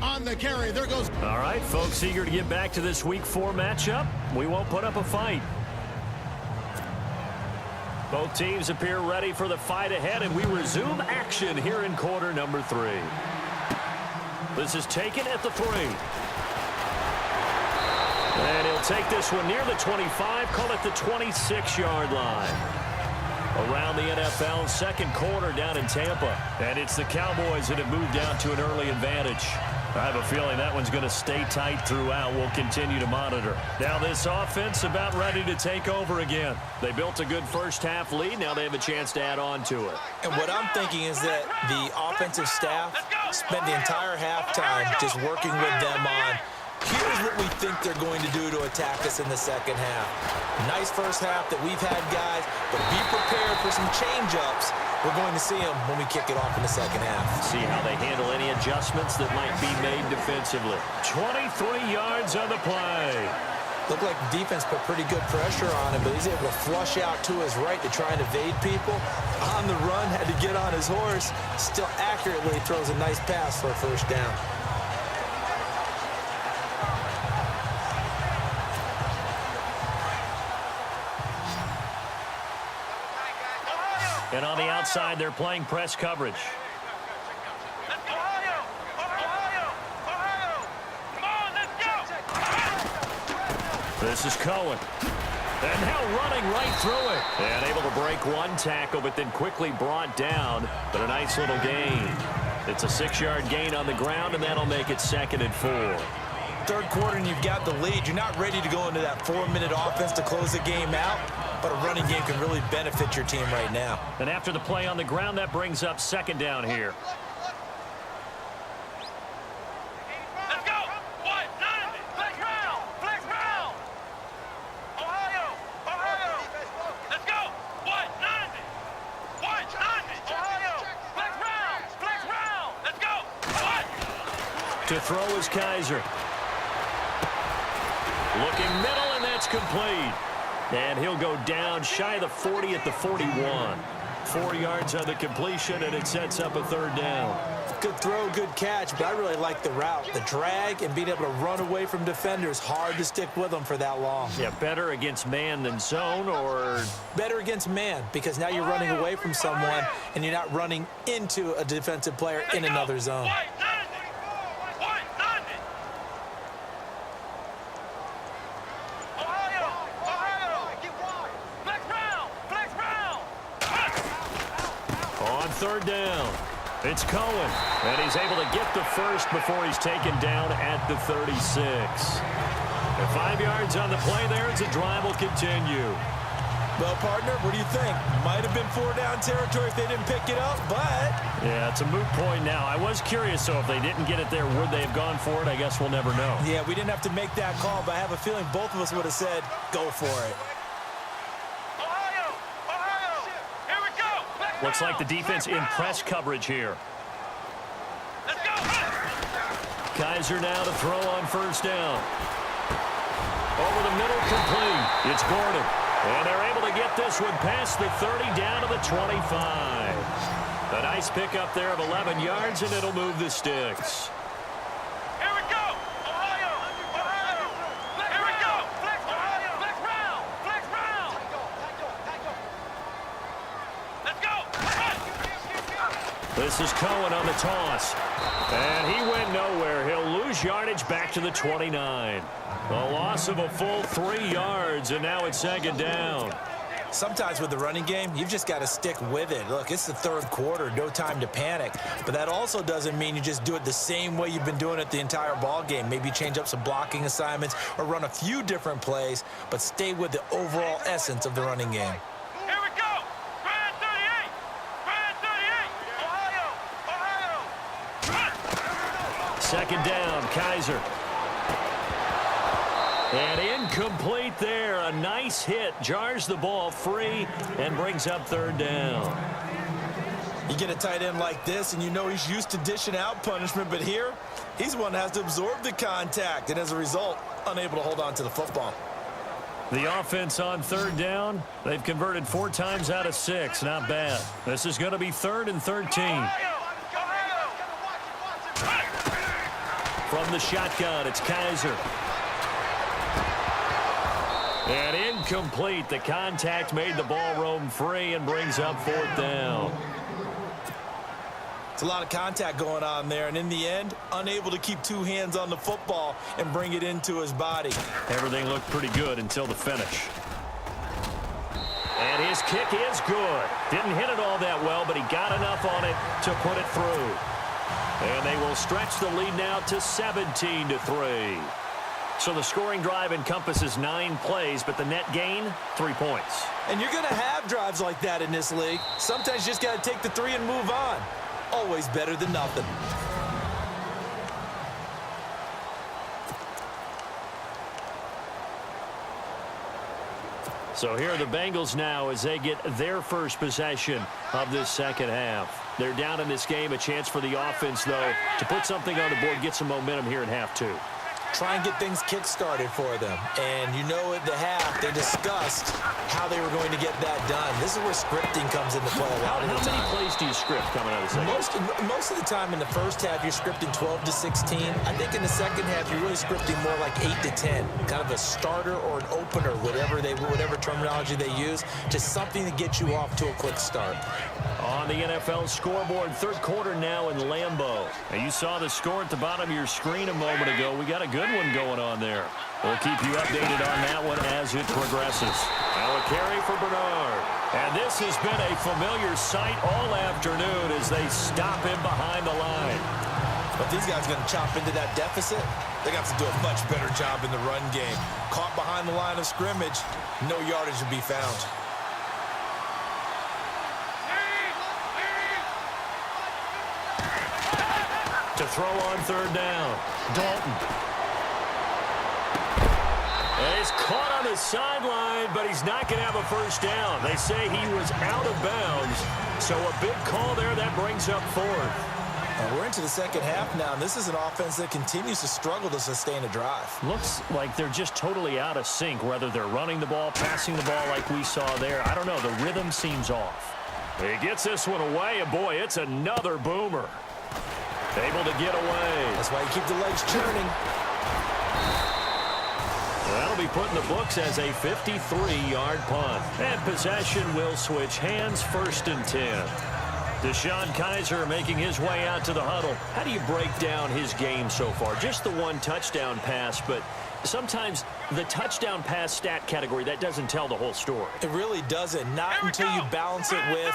on the carry. There goes. All right, folks, eager to get back to this Week 4 matchup. We won't put up a fight. Both teams appear ready for the fight ahead, and we resume action here in quarter number 3. This is taken at the 3. And he'll take this one near the 25, call it the 26-yard line. Around the NFL, second quarter down in Tampa. And it's the Cowboys that have moved out to an early advantage. I have a feeling that one's going to stay tight throughout. We'll continue to monitor. Now this offense about ready to take over again. They built a good first-half lead. Now they have a chance to add on to it. And what I'm thinking is that the offensive staff spent the entire halftime just working with them on, here's what we think they're going to do to attack us in the second half. Nice first half that we've had, guys, but be prepared for some change-ups. We're going to see them when we kick it off in the second half. See how they handle any adjustments that might be made defensively. 23 yards on the play. Looked like the defense put pretty good pressure on him, but he's able to flush out to his right to try and evade people. On the run, had to get on his horse. Still accurately throws a nice pass for a first down. And on the outside, they're playing press coverage. This is Cohen. And now running right through it. And able to break one tackle, but then quickly brought down. But a nice little gain. It's a 6-yard gain on the ground, and that'll make it 2nd and 4. Third quarter, and you've got the lead. You're not ready to go into that 4-minute offense to close the game out. But a running game can really benefit your team right now. And after the play on the ground, that brings up 2nd down here. Let's go. What? 90. Flex round. Flex round. Ohio. Ohio. Let's go. What? 90. What? 90. Ohio. Flex round. Flex round. Let's go. What? To throw is Kaiser. Looking middle, and that's complete. And he'll go down shy of the 40 at the 41. 4 yards on the completion, and it sets up a 3rd down. Good throw, good catch, but I really like the route. The drag and being able to run away from defenders, hard to stick with them for that long. Yeah, better against man than zone, or? Better against man, because now you're running away from someone, and you're not running into a defensive player in another zone. On 3rd down, it's Cohen, and he's able to get the first before he's taken down at the 36. And 5 yards on the play there as the drive will continue. Well, partner, what do you think? Might have been 4-down territory if they didn't pick it up, but... Yeah, it's a moot point now. I was curious, though, if they didn't get it there, would they have gone for it? I guess we'll never know. Yeah, we didn't have to make that call, but I have a feeling both of us would have said, go for it. Looks like the defense in press coverage here. Let's go. Kaiser now to throw on 1st down. Over the middle, complete. It's Gordon. And they're able to get this one past the 30 down to the 25. A nice pickup there of 11 yards, and it'll move the sticks. Here we go. Ohio. Ohio. Here we go. Flex Ohio. Flex round. Flex round. Let's go. This is Cohen on the toss. And he went nowhere. He'll lose yardage back to the 29. A loss of a full 3 yards, and now it's 2nd down. Sometimes with the running game, you've just got to stick with it. Look, it's the 3rd quarter, no time to panic. But that also doesn't mean you just do it the same way you've been doing it the entire ball game. Maybe change up some blocking assignments or run a few different plays, but stay with the overall essence of the running game. Here we go. Grand 38. Grand 38. Ohio. Ohio. 2nd down, Kaiser. And incomplete there. A nice hit. Jars the ball free and brings up 3rd down. You get a tight end like this, and you know he's used to dishing out punishment, but here, he's the one that has to absorb the contact, and as a result, unable to hold on to the football. The offense on 3rd down, they've converted 4 times out of 6. Not bad. This is going to be 3rd and 13. from the shotgun. It's Kaiser. And incomplete. The contact made the ball roam free and brings up 4th down. It's a lot of contact going on there, and in the end, unable to keep 2 hands on the football and bring it into his body. Everything looked pretty good until the finish. And his kick is good. Didn't hit it all that well, but he got enough on it to put it through. And they will stretch the lead now to 17-3. So the scoring drive encompasses 9 plays, but the net gain, 3 points. And you're going to have drives like that in this league. Sometimes you just got to take the 3 and move on. Always better than nothing. So here are the Bengals now as they get their first possession of this second half. They're down in this game. A chance for the offense, though, to put something on the board, get some momentum here in half 2. Try and get things kick-started for them. And you know at the half, they discussed how they were going to get that done. This is where scripting comes into play a lot of the time. How many plays do you script coming out of the second? Most of the time in the first half, you're scripting 12 to 16. I think in the second half, you're really scripting more like 8 to 10. Kind of a starter or an opener, whatever terminology they use. Just something to get you off to a quick start. On the NFL scoreboard, 3rd quarter now in Lambeau. And you saw the score at the bottom of your screen a moment ago. We got a good one going on there. We'll keep you updated on that one as it progresses. Now a carry for Bernard. And this has been a familiar sight all afternoon as they stop him behind the line. But these guys are going to chop into that deficit. They got to do a much better job in the run game. Caught behind the line of scrimmage, no yardage to be found. To throw on 3rd down. Dalton. And he's caught on the sideline, but he's not going to have a first down. They say he was out of bounds. So a big call there that brings up 4th. We're into the second half now, and this is an offense that continues to struggle to sustain a drive. Looks like they're just totally out of sync, whether they're running the ball, passing the ball like we saw there. I don't know. The rhythm seems off. He gets this one away, and boy, it's another boomer. Able to get away. That's why you keep the legs churning. That'll be put in the books as a 53-yard punt. And possession will switch hands, 1st and 10. DeShone Kizer making his way out to the huddle. How do you break down his game so far? Just the 1 touchdown pass, but sometimes the touchdown pass stat category, that doesn't tell the whole story. It really doesn't. Not until you balance it with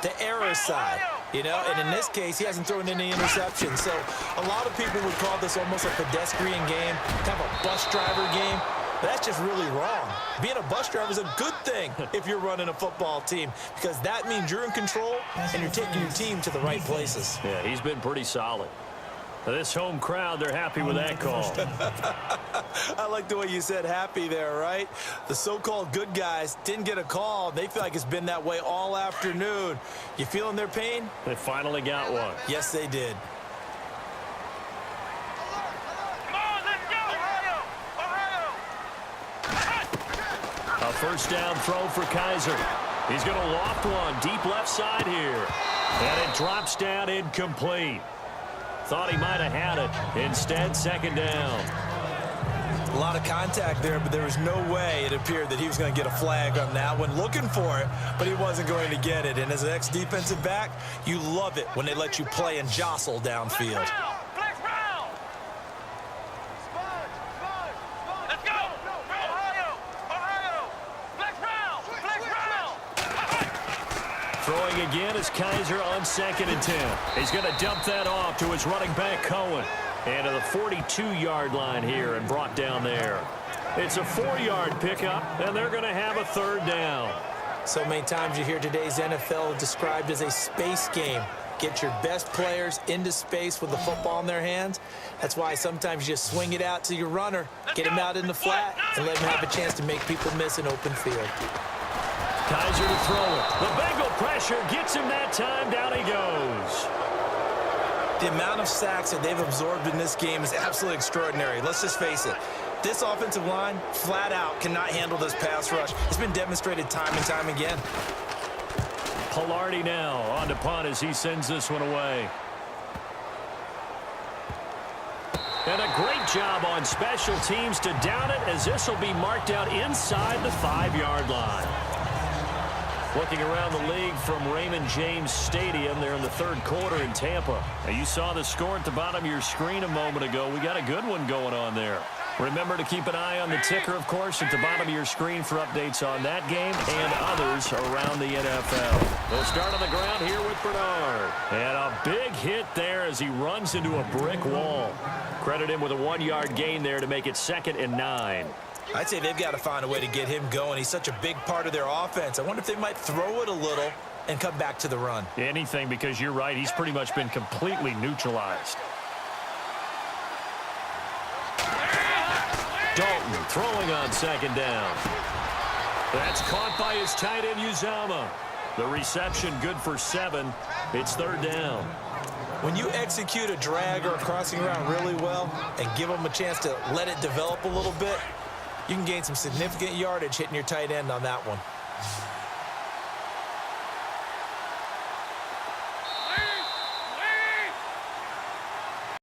the error side. You know, and in this case, he hasn't thrown any interceptions. So a lot of people would call this almost a pedestrian game, kind of a bus driver game. But that's just really wrong. Being a bus driver is a good thing if you're running a football team, because that means you're in control and you're taking your team to the right places. Yeah, he's been pretty solid. This home crowd, they're happy with that call. I like the way you said happy there, right? The so-called good guys didn't get a call. They feel like it's been that way all afternoon. You feeling their pain? They finally got one. Yes, they did. Come on, let's go! Ohio! A first down throw for Kizer. He's going to loft one deep left side here. And it drops down incomplete. Thought he might have had it. Instead, 2nd down. A lot of contact there, but there was no way it appeared that he was going to get a flag on that one. Looking for it, but he wasn't going to get it. And as an ex-defensive back, you love it when they let you play and jostle downfield. Flex round! Let's go! Ohio! Ohio! Flex round! Flex round! Throwing again is Kizer on 2nd and 10. He's going to dump that off to his running back, Cohen. And to the 42-yard line here and brought down there. It's a 4-yard pickup, and they're going to have a 3rd down. So many times you hear today's NFL described as a space game. Get your best players into space with the football in their hands. That's why sometimes you just swing it out to your runner, get him out in the flat, and let him have a chance to make people miss an open field. Kizer to throw it. The Bengal pressure gets him that time. Down he goes. The amount of sacks that they've absorbed in this game is absolutely extraordinary. Let's just face it. This offensive line, flat out, cannot handle this pass rush. It's been demonstrated time and time again. Pilardi now on to punt as he sends this one away. And a great job on special teams to down it, as this will be marked out inside the 5-yard line. Looking around the league from Raymond James Stadium there in the third quarter in Tampa. Now, you saw the score at the bottom of your screen a moment ago. We got a good one going on there. Remember to keep an eye on the ticker, of course, at the bottom of your screen for updates on that game and others around the NFL. They'll start on the ground here with Bernard. And a big hit there as he runs into a brick wall. Credit him with a 1-yard gain there to make it 2nd and 9. I'd say they've got to find a way to get him going. He's such a big part of their offense. I wonder if they might throw it a little and come back to the run. Anything, because you're right. He's pretty much been completely neutralized. Dalton throwing on 2nd down. That's caught by his tight end, Uzama. The reception good for 7. It's 3rd down. When you execute a drag or a crossing route really well and give them a chance to let it develop a little bit, you can gain some significant yardage hitting your tight end on that one.